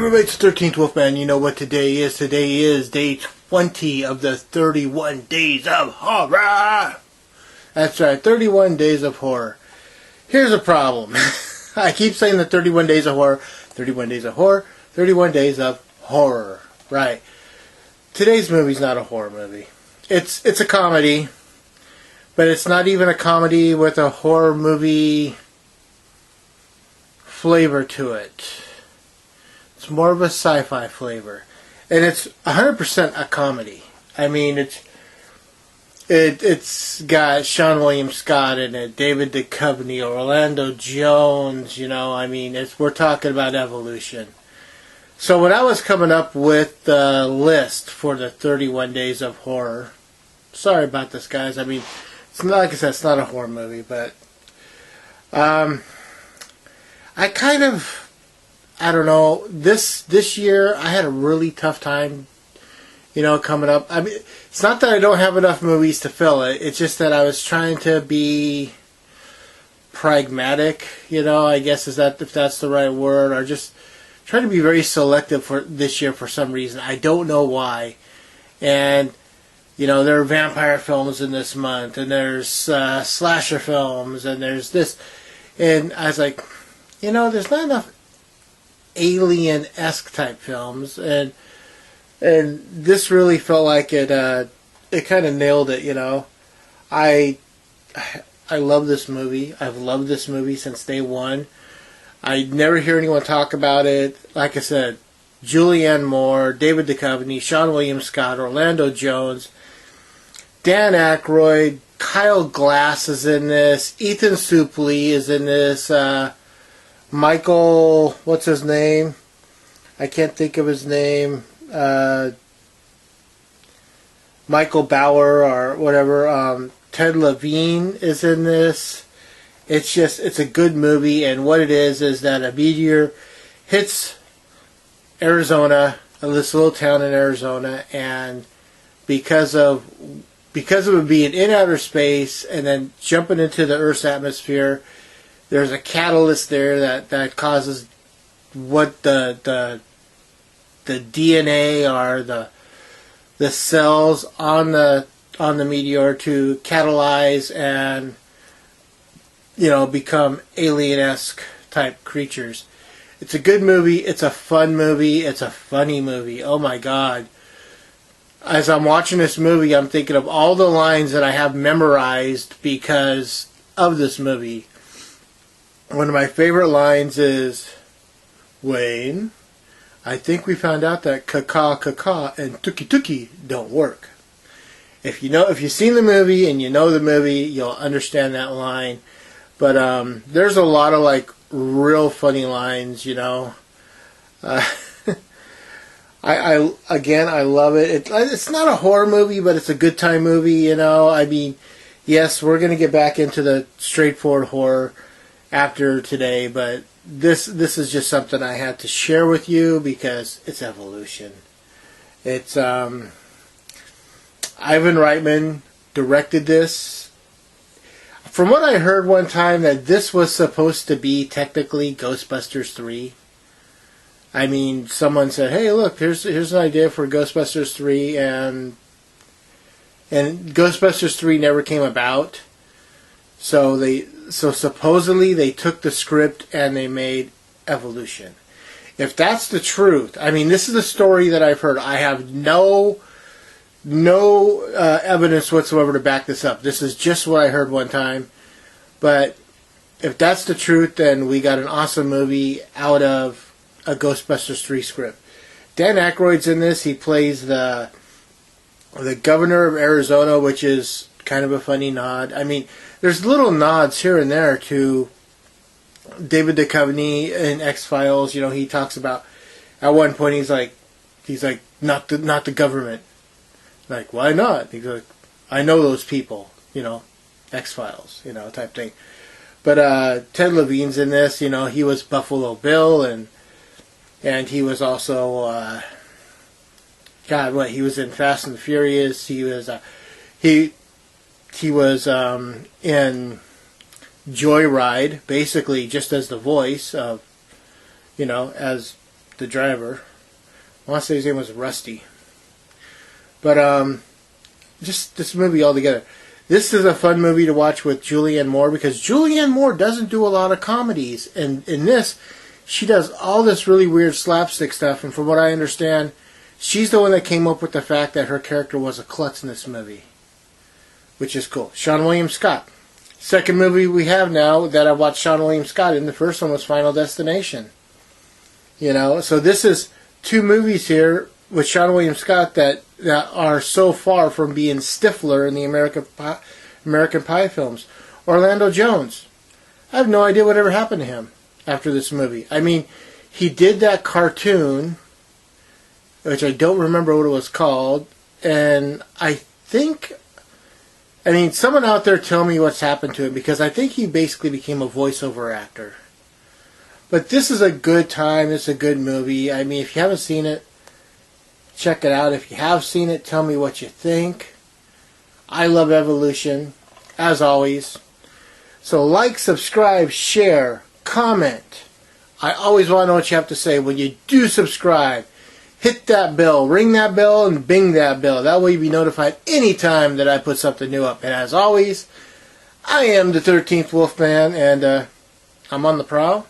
everybody, it's the 13th Wolfman. You know what today is? Today is day 20 of the 31 Days of Horror. That's right, 31 Days of Horror. Here's a problem. I keep saying the 31 Days of Horror, 31 Days of Horror, 31 Days of Horror. Right. Today's movie's not a horror movie. It's a comedy, but it's not even a comedy with a horror movie flavor to it. It's more of a sci-fi flavor. And it's 100% a comedy. I mean, it's got Sean William Scott in it, David Duchovny, Orlando Jones, I mean, we're talking about evolution. So when I was coming up with the list for the 31 Days of Horror, sorry about this, guys. I mean, it's not, like I said, it's not a horror movie, but I don't know, this year I had a really tough time, coming up. I mean, it's not that I don't have enough movies to fill it. It's just that I was trying to be pragmatic, I guess if that's the right word, or just trying to be very selective for this year for some reason. I don't know why. And, there are vampire films in this month, and there's slasher films, and there's this. And I was like, there's not enough alien-esque type films, and this really felt like it kind of nailed it. I love this movie. I've loved this movie since day one. I never hear anyone talk about it. Like I said, Julianne Moore, David Duchovny, Sean William Scott, Orlando Jones, Dan Aykroyd, Kyle Glass is in this, Ethan Suplee is in this, Michael, what's his name? I can't think of his name. Michael Bauer or whatever. Ted Levine is in this. It's a good movie, and what it is that a meteor hits Arizona, this little town in Arizona, and because of it being in outer space and then jumping into the Earth's atmosphere, there's a catalyst there that causes what the DNA or the cells on the meteor to catalyze and become alien-esque type creatures. It's a good movie. It's a fun movie. It's a funny movie. Oh my God. As I'm watching this movie, I'm thinking of all the lines that I have memorized because of this movie. One of my favorite lines is, Wayne, I think we found out that caca and tuki don't work. If you've seen the movie and you know the movie, you'll understand that line. But there's a lot of real funny lines, I love it. It's not a horror movie, but it's a good time movie, I mean, yes, we're going to get back into the straightforward horror after today, but this is just something I had to share with you because it's evolution. It's Ivan Reitman directed this. From what I heard one time, that this was supposed to be technically Ghostbusters 3. I mean, someone said, "Hey, look, here's an idea for Ghostbusters 3," and Ghostbusters 3 never came about. So supposedly they took the script and they made Evolution. If that's the truth, I mean, this is a story that I've heard. I have no evidence whatsoever to back this up. This is just what I heard one time. But if that's the truth, then we got an awesome movie out of a Ghostbusters 3 script. Dan Aykroyd's in this. He plays the governor of Arizona, which is kind of a funny nod. I mean, there's little nods here and there to David Duchovny in X-Files. He talks about, at one point he's like, not the government. Like, why not? He's like, I know those people, X-Files, type thing. But Ted Levine's in this. He was Buffalo Bill, and he was also he was in Fast and the Furious. He was in Joyride, basically just as the voice of, as the driver. I want to say his name was Rusty. But just this movie altogether. This is a fun movie to watch with Julianne Moore because Julianne Moore doesn't do a lot of comedies. And in this, she does all this really weird slapstick stuff. And from what I understand, she's the one that came up with the fact that her character was a klutz in this movie. Which is cool. Seann William Scott. Second movie we have now that I watched Seann William Scott in. The first one was Final Destination. You know, so this is two movies here with Seann William Scott that are so far from being Stifler in the American Pie films. Orlando Jones. I have no idea whatever happened to him after this movie. I mean, he did that cartoon, which I don't remember what it was called, and I think, I mean, someone out there tell me what's happened to him, because I think he basically became a voiceover actor. But this is a good time. It's a good movie. I mean, if you haven't seen it, check it out. If you have seen it, tell me what you think. I love Evolution, as always. So like, subscribe, share, comment. I always want to know what you have to say. When you do subscribe, hit that bell, ring that bell, and bing that bell. That way you'll be notified anytime that I put something new up. And as always, I am the 13th Wolfman, and I'm on the prowl.